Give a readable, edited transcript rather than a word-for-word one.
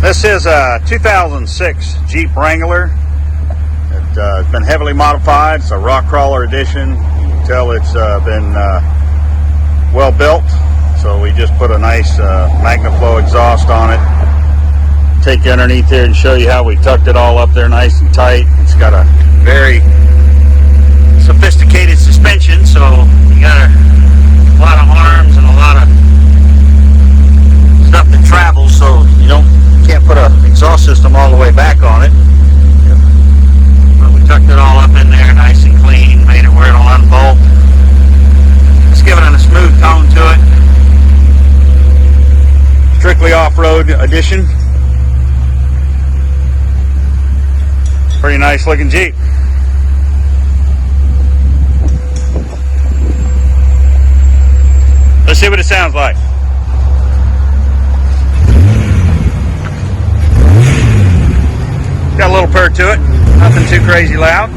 This is a 2006 Jeep Wrangler. It has been heavily modified. It's a rock crawler edition. You can tell it's been well built. So we just put a nice Magnaflow exhaust on it. Take you underneath here and show you how we tucked it all up there nice and tight. It's got a very sophisticated suspension, so you got a lot of arms and a lot of stuff that travels, so you can't put an exhaust system all the way back on it. But we tucked it all up in there nice and clean, made it where it'll unbolt. Just giving it a smooth tone to it. Strictly off-road edition. Pretty nice looking Jeep. Let's see what it sounds like. Got a little purr to it, nothing too crazy loud.